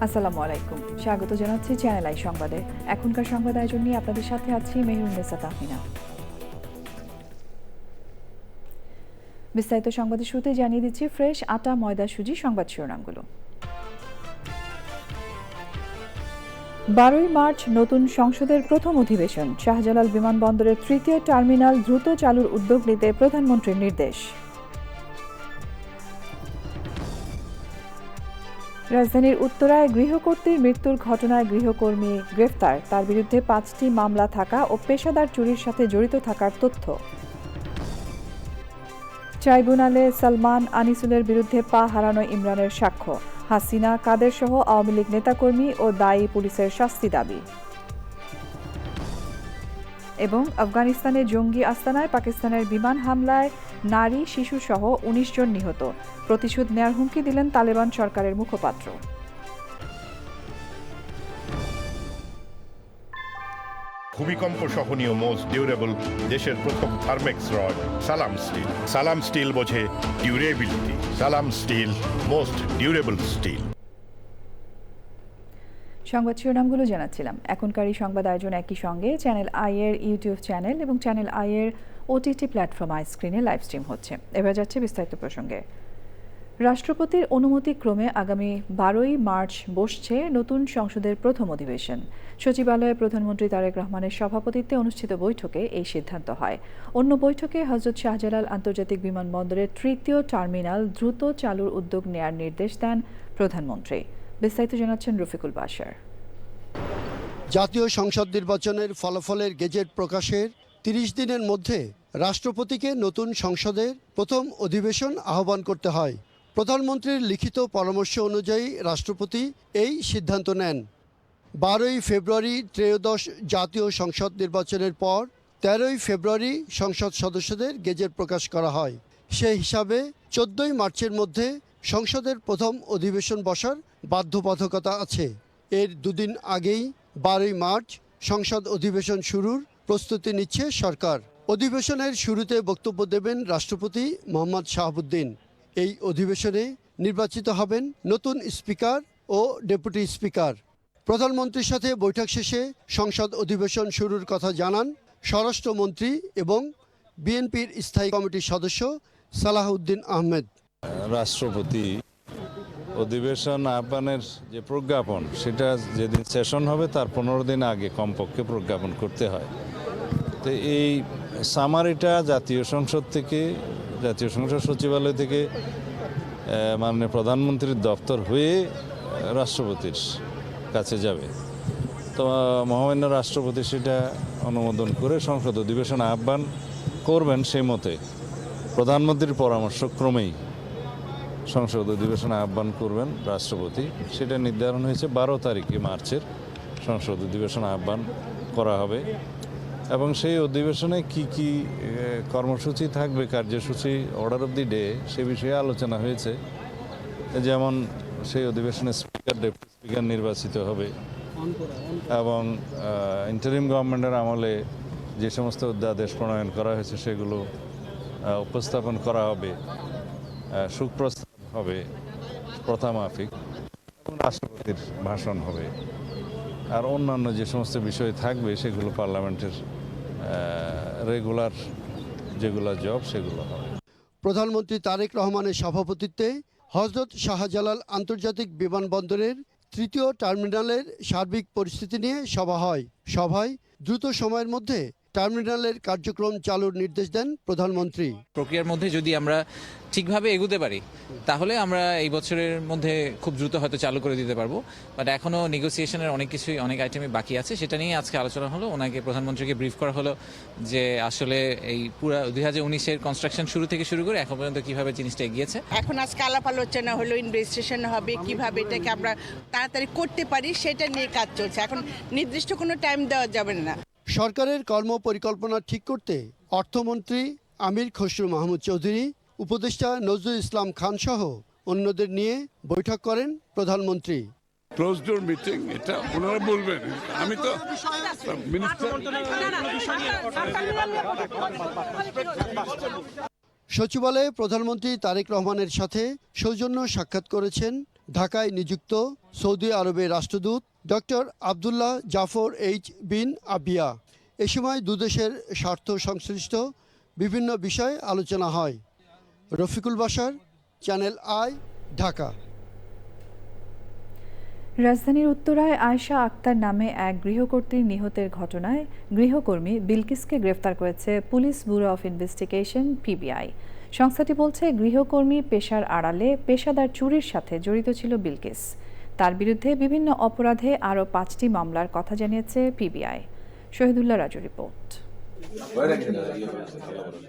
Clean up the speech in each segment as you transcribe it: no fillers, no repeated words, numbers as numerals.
আসসালামু আলাইকুম, স্বাগত জানাচ্ছি চ্যানেল আই সংবাদে। এখনকার সংবাদ আয়োজন নিয়ে আপনাদের সাথে আছি মেহরুন্নেসা তাহমিনা। বিস্তারিত সংবাদের শুরুতে জানিয়ে দিচ্ছি ফ্রেশ আটা ময়দা সুজি সংবাদ শিরোনামগুলো। 12ই মার্চ নতুন সংসদের প্রথম অধিবেশন। শাহজালাল বিমানবন্দরের তৃতীয় টার্মিনাল দ্রুত চালুর উদ্যোগ নিতে প্রধানমন্ত্রীর নির্দেশ। রাজধানীর উত্তরায় গৃহকর্ত্রীর মৃত্যুর ঘটনায় গৃহকর্মী গ্রেফতার, তার বিরুদ্ধে 5টি মামলা থাকা ও পেশাদার চুরির সাথে জড়িত থাকার তথ্য। ট্রাইব্যুনালে সালমান আনিসুলের বিরুদ্ধে পা হারানো ইমরানের সাক্ষ্য। হাসিনা কাদের সহ আওয়ামী লীগ নেতাকর্মী ও দায়ী পুলিশের শাস্তি দাবি। এবং আফগানিস্তানে জঙ্গি আস্তানায় পাকিস্তানের বিমান হামলায় নারী শিশুসহ 19 জন নিহত। প্রতিশোধ নেয়ার হুমকি দিলেন তালেবান সরকারের মুখপাত্র। ভূমিকম্প সহনীয় মোস্ট ডিউরেবল দেশের প্রথম থার্মেক্স রড সালাম স্টিল। সালাম স্টিল বোঝে ডিউরেবিলিটি। সালাম স্টিল, মোস্ট ডিউরেবল স্টিল। সংবাদ শিরোনামগুলো জানাচ্ছিলাম। এখনকার এই সংবাদ আয়োজন একই সঙ্গে চ্যানেল আই এর ইউটিউব চ্যানেল এবং চ্যানেল আই এর ওটিটি প্ল্যাটফর্ম আই স্ক্রিনে লাইভ স্ট্রিম হচ্ছে। এবার যাচ্ছে বিস্তারিত প্রসঙ্গে। রাষ্ট্রপতির অনুমতি ক্রমে আগামী 12ই মার্চ বসছে নতুন সংসদের প্রথম অধিবেশন। সচিবালয়ে প্রধানমন্ত্রী তারেক রহমানের সভাপতিত্বে অনুষ্ঠিত বৈঠকে এই সিদ্ধান্ত হয়। অন্য বৈঠকে হযরত শাহজালাল আন্তর্জাতিক বিমানবন্দরের তৃতীয় টার্মিনাল দ্রুত চালুর উদ্যোগ নেয়ার নির্দেশ দেন প্রধানমন্ত্রী। বিস্তারিত জানাচ্ছেন রফিকুল বাশার। জাতীয় সংসদ নির্বাচনের ফলাফলের গেজেট প্রকাশের 30 দিনের মধ্যে রাষ্ট্রপতিকে নতুন সংসদের প্রথম অধিবেশন আহ্বান করতে হয়। প্রধানমন্ত্রীর লিখিত পরামর্শ অনুযায়ী রাষ্ট্রপতি এই সিদ্ধান্ত নেন। 12ই ফেব্রুয়ারি ত্রয়োদশ জাতীয় সংসদ নির্বাচনের পর 13ই ফেব্রুয়ারি সংসদ সদস্যদের গেজেট প্রকাশ করা হয়। সেই হিসাবে 14ই মার্চের মধ্যে সংসদের প্রথম অধিবেশন বসার বাধ্যবাধকতা আছে। এর দুদিন আগেই 12ই মার্চ সংসদ অধিবেশন শুরুর প্রস্তুতি নিচ্ছে সরকার। অধিবেশনের শুরুতে বক্তব্য দেবেন রাষ্ট্রপতি মোহাম্মদ শাহাবুদ্দিন। এই অধিবেশনে নির্বাচিত হবেন নতুন স্পিকার ও ডেপুটি স্পিকার। প্রধানমন্ত্রীর সাথে বৈঠক শেষে সংসদ অধিবেশন শুরুর কথা জানান স্বরাষ্ট্রমন্ত্রী এবং বিএনপির স্থায়ী কমিটির সদস্য সালাহউদ্দিন আহমেদ। রাষ্ট্রপতি অধিবেশন আহ্বানের যে প্রজ্ঞাপন, সেটা যেদিন সেশন হবে তার 15 দিন আগে কমপক্ষে প্রজ্ঞাপন করতে হয়। তো এই সামারিটা জাতীয় সংসদ সচিবালয় থেকে মাননীয় প্রধানমন্ত্রীর দপ্তর হয়ে রাষ্ট্রপতির কাছে যাবে। তো মহামান্য রাষ্ট্রপতি সেটা অনুমোদন করে সংসদ অধিবেশন আহ্বান করবেন। সেই মতে প্রধানমন্ত্রীর পরামর্শ ক্রমেই সংসদ অধিবেশন আহ্বান করবেন রাষ্ট্রপতি। সেটা নির্ধারণ হয়েছে 12 তারিখে মার্চের সংসদ অধিবেশন আহ্বান করা হবে। এবং সেই অধিবেশনে কি কি কর্মসূচি থাকবে, কার্যসূচি, অর্ডার অফ দি ডে, সে বিষয়ে আলোচনা হয়েছে। যেমন সেই অধিবেশনে স্পিকার, ডেপুটি স্পিকার নির্বাচিত হবে এবং ইন্টারিম গভর্নমেন্টের আমলে যে সমস্ত অধ্যাদেশ প্রণয়ন করা হয়েছে সেগুলো উপস্থাপন করা হবে, সুপ্রস্তাব হবে প্রথা মাফিক, এবং রাষ্ট্রপতির ভাষণ হবে। আর অন্যান্য যে সমস্ত বিষয় থাকবে সেগুলো পার্লামেন্টের রেগুলার যেগুলো জব সেগুলো হবে। প্রধানমন্ত্রী তারেক রহমানের সভাপতিত্বে হযরত শাহজালাল আন্তর্জাতিক বিমানবন্দরের তৃতীয় টার্মিনালের সার্বিক পরিস্থিতি নিয়ে সভা হয়। সভায় দ্রুত সময়ের মধ্যে টার্মিনালের কার্যক্রম চালুর নির্দেশ দেন প্রধানমন্ত্রী। প্রক্রিয়ার মধ্যে যদি আমরা ঠিকভাবে এগোতে পারি তাহলে আমরা এই বছরের মধ্যে খুব দ্রুত হয়তো চালু করে দিতে পারবো। বাট এখনও নেগোসিয়েশনের অনেক আইটেমই বাকি আছে। সেটা নিয়ে আজকে আলোচনা হলো, ওনাকে প্রধানমন্ত্রীকে ব্রিফ করা হলো যে আসলে এই পুরো 2019-এর কনস্ট্রাকশন শুরু থেকে শুরু করে এখন পর্যন্ত কীভাবে জিনিসটা এগিয়েছে। এখন আজকে আলাপ আলোচনা হলো, ইনভেস্টিগেশন হবে, কিভাবে এটাকে আমরা তাড়াতাড়ি করতে পারি সেটা নিয়ে কাজ চলছে। এখন নির্দিষ্ট কোনো টাইম দেওয়া যাবে না। সরকারের কর্মপরিকল্পনা ঠিক করতে অর্থমন্ত্রী আমির খসরু মাহমুদ চৌধুরী, উপদেষ্টা নজরুল ইসলাম খান সহ অন্যদের নিয়ে বৈঠক করেন প্রধানমন্ত্রী। ক্লোজ ডোর মিটিং, এটা ওনারা বলবেন। আমি তো সচিবালয়ে প্রধানমন্ত্রী তারেক রহমানের সাথে সৌজন্য সাক্ষাৎ করেছেন ঢাকায় নিযুক্ত সৌদি আরবের রাষ্ট্রদূত ডক্টর আবদুল্লাহ জাফর এইচ বিন আবিয়া। এ সময় দুদেশের স্বার্থ সংশ্লিষ্ট বিভিন্ন বিষয়ে আলোচনা হয়। Rafiqul Bashar, channel I, Dhaka. রাজধানীর উত্তরায় আয়েশা আক্তার নামে এক গৃহকর্ত্রী নিহতের ঘটনায় গৃহকর্মী বিলকিসকে গ্রেফতার করেছে police bureau of investigation PBI. সংস্থাটি বলছে, গৃহকর্মী পেশার আড়ালে পেশাদার চুরির সাথে জড়িত ছিল বিলকিস। তার বিরুদ্ধে বিভিন্ন অপরাধে আরও 5টি মামলার কথা জানিয়েছে পিবিআই। শহীদুল্লাহ রাজু রিপোর্ট।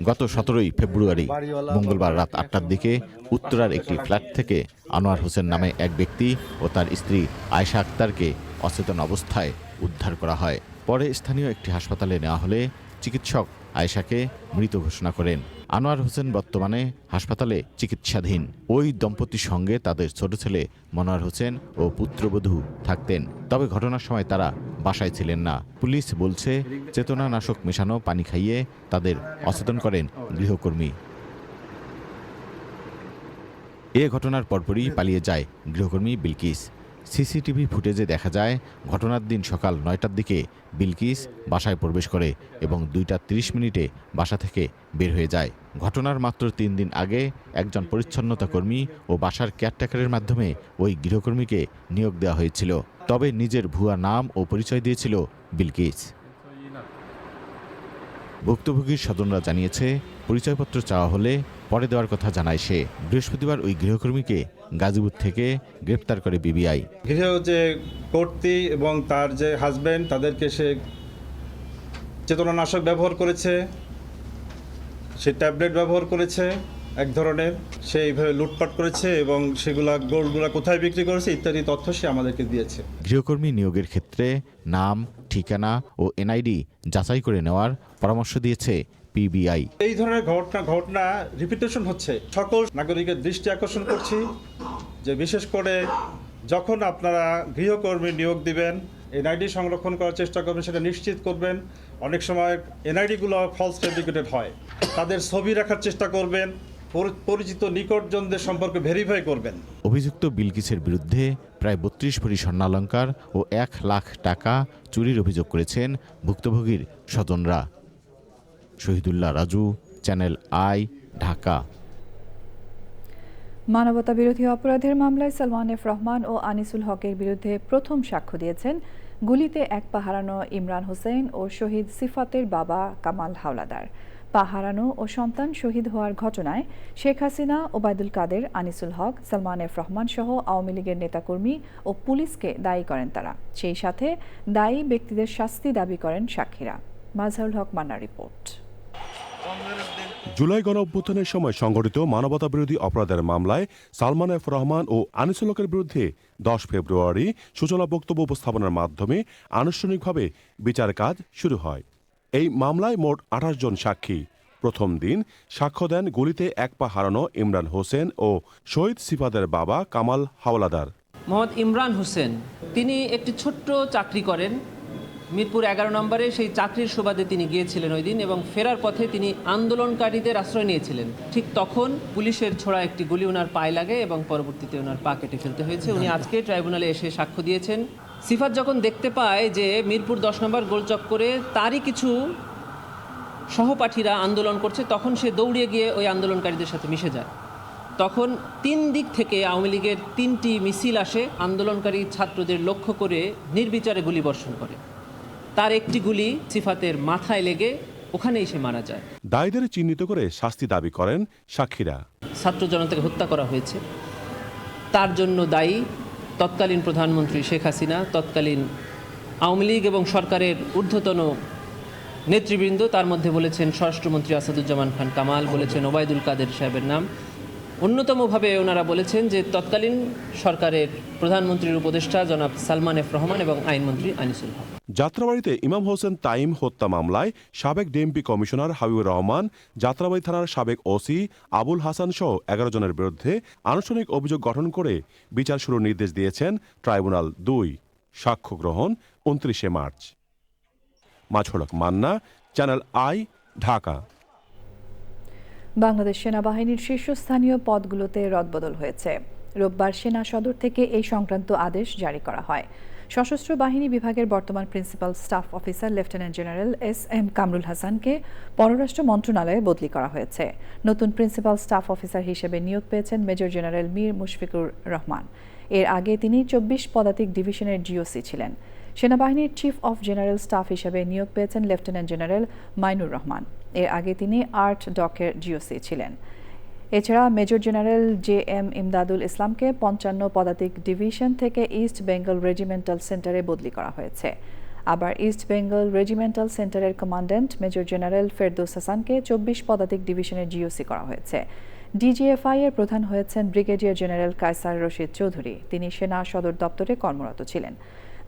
গত 17 ফেব্রুয়ারি মঙ্গলবার রাত 8টার দিকে উত্তরার একটি ফ্ল্যাট থেকে আনোয়ার হোসেন নামে এক ব্যক্তি ও তার স্ত্রী আয়েশা আক্তারকে অচেতন অবস্থায় উদ্ধার করা হয়। পরে স্থানীয় একটি হাসপাতালে নেওয়া হলে চিকিৎসক আয়েশাকে মৃত ঘোষণা করেন। আনোয়ার হোসেন বর্তমানে হাসপাতালে চিকিৎসাধীন। ওই দম্পতির সঙ্গে তাদের ছোট ছেলে মনোয়ার হোসেন ও পুত্রবধূ থাকতেন। তবে ঘটনার সময় তারা বাসায় ছিলেন না। পুলিশ বলছে, চেতনানাশক মেশানো পানি খাইয়ে তাদের অচেতন করেন গৃহকর্মী। এ ঘটনার পরপরই পালিয়ে যায় গৃহকর্মী বিলকিস। সিসিটিভি ফুটেজে দেখা যায়, ঘটনার দিন সকাল 9টার দিকে বিলকিস বাসায় প্রবেশ করে এবং 2:30 বাসা থেকে বের হয়ে যায়। ঘটনার মাত্র 3 দিন আগে একজন পরিচ্ছন্নতা কর্মী ও বাসার কেয়ারটেকারের মাধ্যমে ওই গৃহকর্মীকে নিয়োগ দেওয়া হয়েছিল। তবে নিজের ভুয়া নাম ও পরিচয় দিয়েছিল বিলকিস। ভুক্তভোগীর স্বজনরা জানিয়েছে, পরিচয়পত্র চাওয়া হলে পরে দেওয়ার কথা জানায় সে। বৃহস্পতিবার ওই গৃহকর্মীকে গাজীপুর থেকে গ্রেপ্তার করে পিবিআই। গৃহ যে কর্ত্রী এবং তার যে হাজব্যান্ড, তাদেরকে সে চেতনানাশক ব্যবহার করেছে, সে ট্যাবলেট ব্যবহার করেছে এক ধরনের, সে এইভাবে লুটপাট করেছে এবং গোল্ডগুলা কোথায় বিক্রি করেছে ইত্যাদি তথ্য সে আমাদেরকে দিয়েছে। গৃহকর্মী নিয়োগের ক্ষেত্রে নাম, ঠিকানা ও এনআইডি যাচাই করে নেওয়ার পরামর্শ দিয়েছে পিবিআই। এই ধরনের ঘটনা রিপিটেশন হচ্ছে। সকল নাগরিকের দৃষ্টি আকর্ষণ করছি যে বিশেষ করে যখন আপনারা গৃহকর্মী নিয়োগ দিবেন, এনআইডি সংরক্ষণ করার চেষ্টা করবেন, সেটা নিশ্চিত করবেন। অনেক সময় এনআইডিগুলো ফলস ফেব্রিকেটেড হয়, তাদের ছবি রাখার চেষ্টা করবেন, পরিচিত নিকটজনদের সম্পর্কে ভেরিফাই করবেন। অভিযুক্ত বিলকিসের বিরুদ্ধে প্রায় 32 ভরি স্বর্ণালংকার ও 1 লাখ টাকা চুরির অভিযোগ করেছেন ভুক্তভোগীর স্বজনরা। Shahidullah Raju, channel I, Dhaka. মানবতাবিরোধী অপরাধের মামলায় সালমান এফ রহমান ও আনিসুল হকের বিরুদ্ধে প্রথম সাক্ষ্য দিয়েছেন গুলিতে এক পা হারানো ইমরান হোসেন ও শহীদ সিফাতের বাবা কামাল হাওলাদার। পা হারানো ও সন্তান শহীদ হওয়ার ঘটনায় শেখ হাসিনা, ওবায়দুল কাদের, আনিসুল হক, সালমান এফ রহমান সহ আওয়ামী লীগের নেতাকর্মী ও পুলিশকে দায়ী করেন তারা। সেই সাথে দায়ী ব্যক্তিদের শাস্তি দাবি করেন সাক্ষীরা। মাজহারুল হক মান্নার রিপোর্ট। জুলাই গণঅভ্যুত্থানের সময় সংঘটিত মানবতাবিরোধী অপরাধের মামলায় সালমান এফ রহমান ও আনিসুল হকের বিরুদ্ধে 10 ফেব্রুয়ারি সূচনা বক্তব্য উপস্থাপনের মাধ্যমে আনুষ্ঠানিকভাবে বিচার কাজ শুরু হয়। এই মামলায় মোট 28 জন সাক্ষী। প্রথম দিন সাক্ষ্য দেন গুলিতে এক পা হারানো ইমরান হোসেন ও শহীদ সিফাতের বাবা কামাল হাওলাদার। মোহাম্মদ ইমরান হোসেন, তিনি একটি ছোট্ট চাকরি করেন মিরপুর 11 নম্বরে। সেই চাকরির সুবাদে তিনি গিয়েছিলেন ওই দিন এবং ফেরার পথে তিনি আন্দোলনকারীদের আশ্রয় নিয়েছিলেন। ঠিক তখন পুলিশের ছোড়া একটি গুলি ওনার পায়ে লাগে এবং পরবর্তীতে ওনার পা কেটে ফেলতে হয়েছে। উনি আজকে ট্রাইব্যুনালে এসে সাক্ষ্য দিয়েছেন। সিফাত যখন দেখতে পায় যে মিরপুর 10 নম্বর গোলচক্করে তারই কিছু সহপাঠীরা আন্দোলন করছে, তখন সে দৌড়িয়ে গিয়ে ওই আন্দোলনকারীদের সাথে মিশে যায়। তখন 3 দিক থেকে আওয়ামী লীগের 3টি মিছিল আসে, আন্দোলনকারী ছাত্রদের লক্ষ্য করে নির্বিচারে গুলি বর্ষণ করে। তার একটি গুলি সিফাতের মাথায় লেগে ওখানেই সে মারা যায়। দায়ীদের চিহ্নিত করে শাস্তি দাবি করেন সাক্ষীরা। ছাত্র জনতাকে হত্যা করা হয়েছে, তার জন্য দায়ী তৎকালীন প্রধানমন্ত্রী শেখ হাসিনা, তৎকালীন আওয়ামী লীগ এবং সরকারের ঊর্ধ্বতন নেতৃবৃন্দ। তার মধ্যে বলেছেন স্বরাষ্ট্রমন্ত্রী আসাদুজ্জামান খান কামাল, বলেছেন ওবায়দুল কাদের সাহেবের নাম। অন্যতমভাবে ওনারা বলেছেন যে তৎকালীন সরকারের প্রধানমন্ত্রীর উপদেষ্টা জনাব সালমান এফ রহমান এবং আইনমন্ত্রী আনিসুল হক। যাত্রাবাড়িতে ইমাম হোসেন তাইম হত্যা মামলায় সাবেক ডিএমপি কমিশনার হাবিবুর রহমান, যাত্রাবাড়ি থানার সাবেক ওসি আবুল হাসান সহ 11 জনের বিরুদ্ধে আনুষ্ঠানিক অভিযোগ গঠন করে বিচার শুরুর নির্দেশ দিয়েছেন ট্রাইব্যুনাল 2। সাক্ষ্য গ্রহণ 29 March. Mazharul Haque Manna, channel I, Dhaka. Bangladesh সেনাবাহিনীর শীর্ষস্থানীয় পদগুলোতে রদবদল হয়েছে। রোববার সেনা সদর থেকে এই সংক্রান্ত আদেশ জারি করা হয়। সশস্ত্র বাহিনী বিভাগের বর্তমান principal staff officer lieutenant general SM Kamrul হাসানকে পররাষ্ট্র মন্ত্রণালয়ে বদলি করা হয়েছে। নতুন প্রিন্সিপাল স্টাফ অফিসার হিসেবে নিয়োগ পেয়েছেন মেজর জেনারেল মীর মুশফিকুর রহমান। এর আগে তিনি 24 পদাতিক ডিভিশনের GOC ছিলেন। সেনাবাহিনীর চিফ অফ জেনারেল স্টাফ হিসেবে নিয়োগ পেয়েছেন লেফটেন্যান্ট জেনারেল মাইনুর রহমান। এর আগে তিনি আর্ট ডকের GOC ছিলেন। এছাড়া মেজর জেনারেল JM ইমদাদুল ইসলামকে 55 পদাতিক ডিভিশন থেকে ইস্ট বেঙ্গল রেজিমেন্টাল সেন্টারে বদলি করা হয়েছে। আবার ইস্ট বেঙ্গল রেজিমেন্টাল সেন্টারের কমান্ড্যান্ট মেজর জেনারেল ফেরদৌস হাসানকে 24 পদাতিক ডিভিশনের GOC করা হয়েছে। DGFI এর প্রধান হয়েছেন ব্রিগেডিয়ার জেনারেল কায়সার রশিদ চৌধুরী। তিনি সেনা সদর দপ্তরে কর্মরত ছিলেন।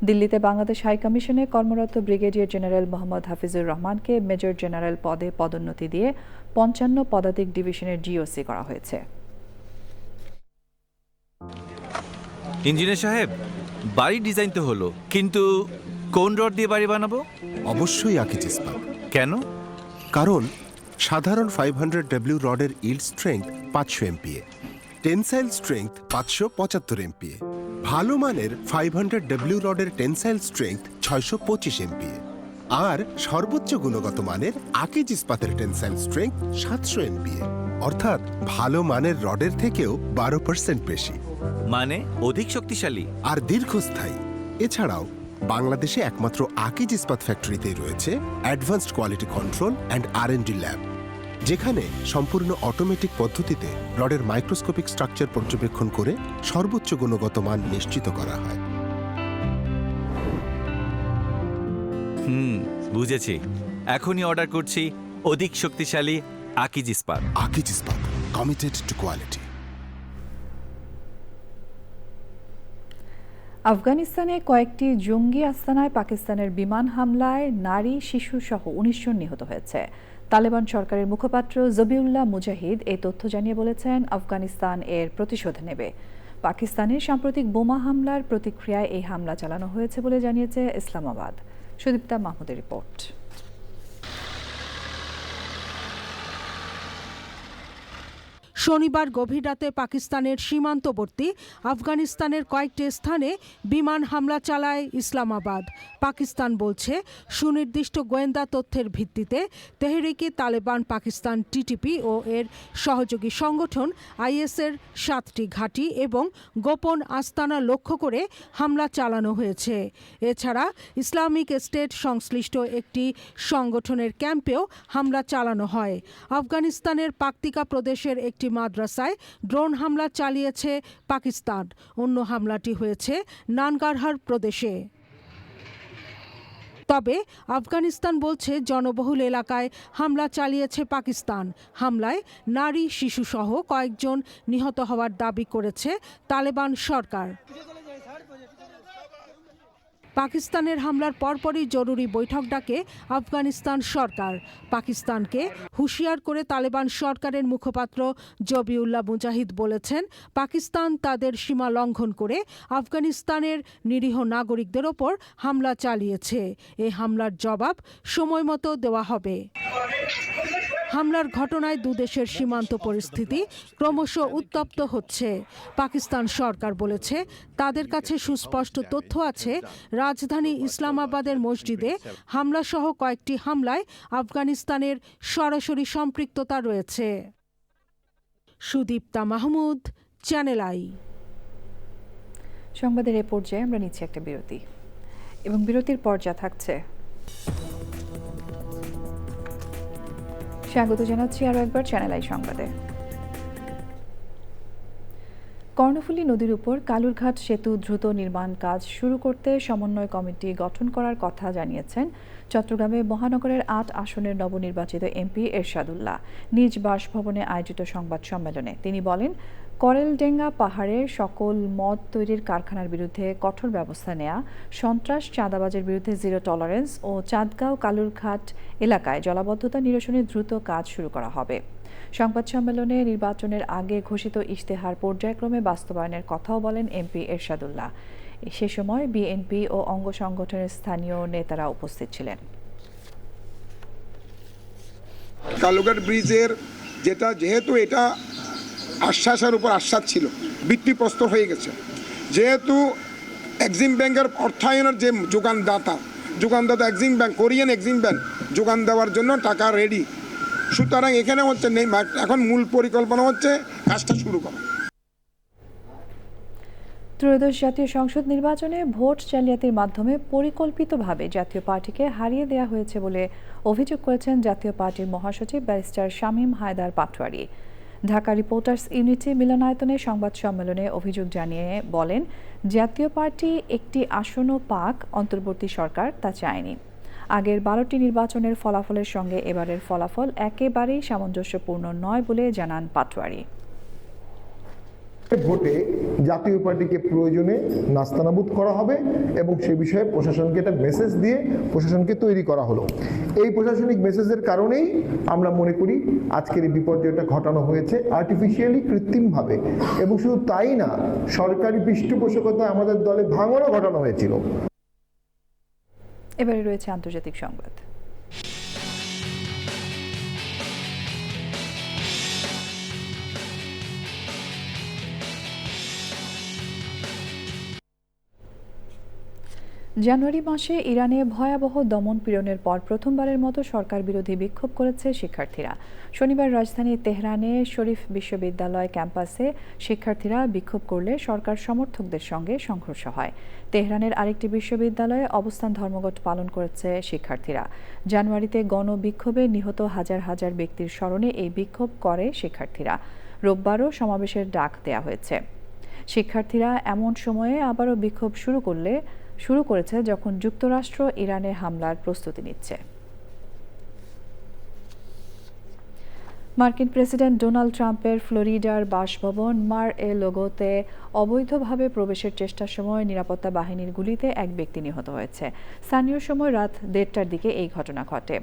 দিল্লিতে বাংলাদেশ হাই কমিশনে কর্মরত ব্রিগেডিয়ার জেনারেল মোহাম্মদ হাফিজুর রহমানকে মেজর জেনারেল পদে পদোন্নতি দিয়ে 55 পদাতিক ডিভিশনের GOC করা হয়েছে। ইঞ্জিনিয়ার সাহেব, বাড়ির ডিজাইন তো হলো, কিন্তু কোন রড দিয়ে বাড়ি বানাবো? অবশ্যই আকিজ ইস্পাত। কেন? কারণ সাধারণ 500W রডের yield strength 500 MPa, tensile strength 575 MPa। ভালো মানের 500W রডের টেনসাইল স্ট্রেংথ 625 MPa। আর সর্বোচ্চ গুণগত মানের আকিজ ইস্পাতের টেনসাইল স্ট্রেংথ 700 MPa, অর্থাৎ ভালো মানের রডের থেকেও 12% বেশি। মানে অধিক শক্তিশালী আর দীর্ঘস্থায়ী। এছাড়াও বাংলাদেশে একমাত্র আকিজ ইস্পাত ফ্যাক্টরিতেই রয়েছে advanced quality control and R&D lab, যেখানে সম্পূর্ণ অটোমেটিক পদ্ধতিতে রডের মাইক্রোস্কোপিক স্ট্রাকচার পর্যবেক্ষণ করে সর্বোচ্চ গুণগত মান নিশ্চিত করা হয়। বুঝেছি। এখনই অর্ডার করছি অধিক শক্তিশালী আকিজ ইস্পাত। আকিজ ইস্পাত, কমিটেড টু কোয়ালিটি। আফগানিস্তানে কয়েকটি জঙ্গি আস্তানায় পাকিস্তানের বিমান হামলায় নারী, শিশু সহ 19 জন নিহত হয়েছে। তালেবান সরকারের মুখপাত্র জবিউল্লাহ মুজাহিদ এই তথ্য জানিয়ে বলেছেন, আফগানিস্তান এর প্রতিশোধ নেবে। পাকিস্তানের সাম্প্রতিক বোমা হামলার প্রতিক্রিয়ায় এই হামলা চালানো হয়েছে বলে জানিয়েছে ইসলামাবাদ। সুদীপ্তা মাহমুদের রিপোর্ট। শনিবার গভীর রাতে পাকিস্তানের সীমান্তবর্তী আফগানিস্তানের কয়েকটি স্থানে বিমান হামলা চালায় ইসলামাবাদ। পাকিস্তান বলছে, সুনির্দিষ্ট গোয়েন্দা তথ্যের ভিত্তিতে তেহরিকে তালেবান পাকিস্তান TTP ও এর সহযোগী সংগঠন IS-এর 7টি ঘাঁটি এবং গোপন আস্তানা লক্ষ্য করে হামলা চালানো হয়েছে। এছাড়া ইসলামিক স্টেট সংশ্লিষ্ট একটি সংগঠনের ক্যাম্পেও হামলা চালানো হয়। আফগানিস্তানের পাকতিকা প্রদেশের একটি মাদ্রাসায় ড্রোন হামলা চালিয়েছে পাকিস্তান। অন্য হামলাটি হয়েছে নানগারহার প্রদেশে। তবে আফগানিস্তান বলছে, জনবহুল এলাকায় হামলা চালিয়েছে পাকিস্তান। হামলায় নারী, শিশু সহ কয়েকজন নিহত হওয়ার দাবি করেছে তালেবান সরকার। পাকিস্তানের হামলার পরপরই জরুরি বৈঠক ডাকে আফগানিস্তান সরকার। পাকিস্তানকে হুঁশিয়ার করে তালেবান সরকারের মুখপাত্র জবিউল্লাহ মুজাহিদ বলেছেন, পাকিস্তান তাদের সীমা লঙ্ঘন করে আফগানিস্তানের নিরীহ নাগরিকদের ওপর হামলা চালিয়েছে। এই হামলার জবাব সময়মতো দেওয়া হবে। হামলার ঘটনায় দুদেশের সীমান্ত পরিস্থিতি ক্রমশ উত্তপ্ত হচ্ছে। পাকিস্তান সরকার বলেছে, তাদের কাছে সুস্পষ্ট তথ্য আছে রাজধানী ইসলামাবাদের মসজিদে হামলাসহ কয়েকটি হামলায় আফগানিস্তানের সরাসরি সম্পৃক্ততা রয়েছে। Sudipta Mahmud, channel I. সংবাদের এ পর্যায়ে আমরা নিচ্ছি একটা বিরতি, এবং বিরতির পর যা থাকছে স্বাগত জানাচ্ছি আরও একবার চ্যানেল আই সংবাদে। কর্ণফুলী নদীর উপর কালুরঘাট সেতু দ্রুত নির্মাণ কাজ শুরু করতে সমন্বয় কমিটি গঠন করার কথা জানিয়েছেন চট্টগ্রামে মহানগরের ৮ আসনের নবনির্বাচিত MP এরশাদুল্লাহ নিজ বাসভবনে আয়োজিত সংবাদ সম্মেলনে। তিনি বলেন, করেলডেঙ্গা পাহাড়ের সকল মদ তৈরির কারখানার বিরুদ্ধে কঠোর ব্যবস্থা নেওয়া, সন্ত্রাস, চাঁদাবাজের বিরুদ্ধে জিরো টলারেন্স ও চাঁদগাঁও কালুরঘাট এলাকায় জলাবদ্ধতা নিরসনে দ্রুত কাজ শুরু করা হবে। সংবাদ সম্মেলনে নির্বাচনের আগে ঘোষিত ইশতেহার পর্যায়ক্রমে বাস্তবায়নের কথাও বলেন MP এরশাদুল্লাহ। সে সময় BNP ও অঙ্গ সংগঠনের স্থানীয় নেতারা উপস্থিত ছিলেন। কালুরঘাট ব্রিজের যেহেতু এটা আশ্বাসের উপর আশ্বাস ছিল, ভিত্তিপ্রস্তর হয়ে গেছে। যেহেতু এক্সিম ব্যাংকের অর্থায়নের যে যোগানদাতা Exim bank, Korean Exim bank যোগান দেওয়ার জন্য টাকা রেডি। সুতরাং এখানে হচ্ছে নেই, এখন মূল পরিকল্পনা হচ্ছে কাজটা শুরু করা। ত্রয়োদশ জাতীয় সংসদ নির্বাচনে ভোট জালিয়াতির মাধ্যমে পরিকল্পিতভাবে জাতীয় পার্টিকে হারিয়ে দেওয়া হয়েছে বলে অভিযোগ করেছেন জাতীয় পার্টির মহাসচিব barrister Shamim Haider Patwari. Dhaka reporters unity মিলনায়তনে সংবাদ সম্মেলনে অভিযোগ জানিয়ে বলেন, জাতীয় পার্টি একটি আসনও পাক অন্তর্বর্তী সরকার তা চায়নি। আগের 12টি নির্বাচনের ফলাফলের সঙ্গে এবারের ফলাফল একেবারেই সামঞ্জস্যপূর্ণ নয় বলে জানান পাটোয়ারি। ভোটে জাতীয় পার্টিকে প্রয়োজনে নাস্তানাবুদ করা হবে এবং সে বিষয়ে প্রশাসনকে একটা মেসেজ দিয়ে প্রশাসনকে তৈরি করা হলো। এই প্রশাসনিক মেসেজের কারণেই আমরা মনে করি আজকের এই বিপর্যয়টা ঘটানো হয়েছে আর্টিফিশিয়ালি, কৃত্রিমভাবে। এবং শুধু তাই না, সরকারি পৃষ্ঠপোষকতায় আমাদের দলে ভাঙনও ঘটানো হয়েছিল। এবারে রয়েছে আন্তর্জাতিক সংবাদ। জানুয়ারি মাসে ইরানে ভয়াবহ দমন পীড়নের পর প্রথমবারের মতো সরকার বিরোধী বিক্ষোভ করেছে শিক্ষার্থীরা। শনিবার রাজধানী তেহরানে শরীফ বিশ্ববিদ্যালয় ক্যাম্পাসে শিক্ষার্থীরা বিক্ষোভ করলে সরকার সমর্থকদের সঙ্গে সংঘর্ষ হয়। তেহরানের আরেকটি বিশ্ববিদ্যালয়ে অবস্থান ধর্মঘট পালন করেছে শিক্ষার্থীরা। জানুয়ারিতে গণবিক্ষোভে নিহত হাজার হাজার ব্যক্তির স্মরণে এই বিক্ষোভ করে শিক্ষার্থীরা। রোববারও সমাবেশের ডাক দেয়া হয়েছে। শিক্ষার্থীরা এমন সময়ে আবারও বিক্ষোভ শুরু করেছে যখন যুক্তরাষ্ট্র ইরানে হামলার প্রস্তুতি নিচ্ছে। মার্কিন প্রেসিডেন্ট ডোনাল্ড ট্রাম্পের ফ্লোরিডার বাসভবন মার-এ-লাগোতে অবৈধভাবে প্রবেশের চেষ্টার সময় নিরাপত্তা বাহিনীর গুলিতে এক ব্যক্তি নিহত হয়েছে। স্থানীয় সময় রাত 1:30টার দিকে এই ঘটনা ঘটে।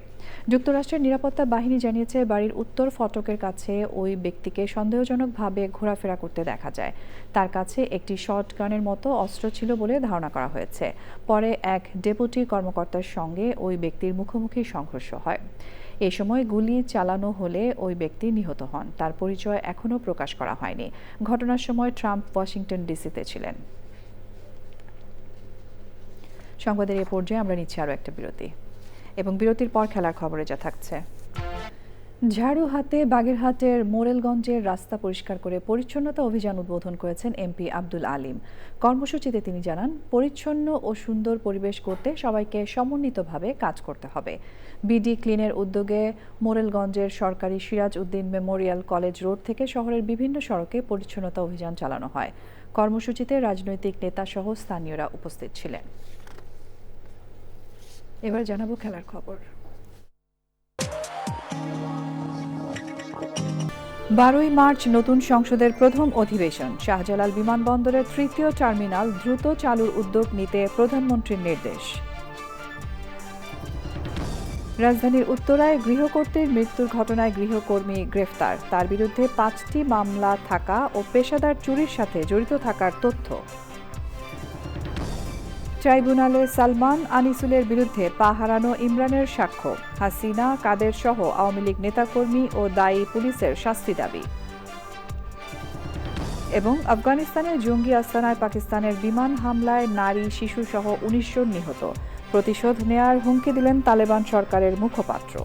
যুক্তরাষ্ট্রের নিরাপত্তা বাহিনী জানিয়েছে, বাড়ির উত্তর ফটকের কাছে ওই ব্যক্তিকে সন্দেহজনকভাবে ঘোরাফেরা করতে দেখা যায়। তার কাছে একটি শটগানের মতো অস্ত্র ছিল বলে ধারণা করা হয়েছে। পরে এক ডেপুটি কর্মকর্তার সঙ্গে ওই ব্যক্তির মুখোমুখি সংঘর্ষ হয়। এ সময় গুলি চালানো হলে ওই ব্যক্তি নিহত হন। তার পরিচয় এখনও প্রকাশ করা হয়নি। ঘটনার সময় ট্রাম্প ওয়াশিংটন ডিসিতে ছিলেন। সংবাদের এ পর্যায়ে আমরা নিচ্ছি আরও একটা বিরতি, এবং বিরতির পর খেলার খবরে যা থাকছে। ঝাড়ু হাতে বাগেরহাটের মোরেলগঞ্জের রাস্তা পরিষ্কার করে পরিচ্ছন্নতা অভিযান উদ্বোধন করেছেন এমপি আব্দুল আলিম। কর্মসূচিতে তিনি জানান, পরিচ্ছন্ন ও সুন্দর পরিবেশ করতে সবাইকে সমন্বিতভাবে কাজ করতে হবে। বিডি ক্লিনের উদ্যোগে মোরেলগঞ্জের সরকারি Siraj Uddin Memorial college road থেকে শহরের বিভিন্ন সড়কে পরিচ্ছন্নতা অভিযান চালানো হয়। কর্মসূচিতে রাজনৈতিক নেতাসহ স্থানীয়রা উপস্থিত ছিলেন। এবার জানাবো খেলার খবর। 12ই মার্চ নতুন সংসদের প্রথম অধিবেশন। শাহজালাল বিমানবন্দরের তৃতীয় টার্মিনাল দ্রুত চালুর উদ্যোগ নিতে প্রধানমন্ত্রীর নির্দেশ। রাজধানীর উত্তরায় গৃহকর্ত্রীর মৃত্যুর ঘটনায় গৃহকর্মী গ্রেফতার। তার বিরুদ্ধে 5টি মামলা থাকা ও পেশাদার চুরির সাথে জড়িত থাকার তথ্য। ট্রাইব্যুনালে সালমান আনিসুলের বিরুদ্ধে পা হারানো ইমরানের সাক্ষ্য। হাসিনা, কাদের সহ আওয়ামী লীগ নেতাকর্মী ও দায়ী পুলিশের শাস্তি দাবি। এবং আফগানিস্তানের জঙ্গি আস্তানায় পাকিস্তানের বিমান হামলায় নারী, শিশু সহ 19 জন নিহত। প্রতিশোধ নেয়ার হুমকি দিলেন তালেবান সরকারের মুখপাত্র।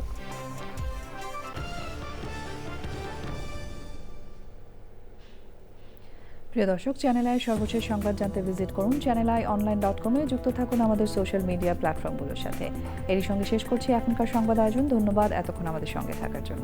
প্রিয় দর্শক, চ্যানেল আই সর্বশেষ সংবাদ জানতে ভিজিট করুন channelionline.com-এ। যুক্ত থাকুন আমাদের সোশ্যাল মিডিয়া প্ল্যাটফর্মগুলোর সাথে। এরই সঙ্গে শেষ করছি এখনকার সংবাদ আয়োজন। ধন্যবাদ এতক্ষণ আমাদের সঙ্গে থাকার জন্য।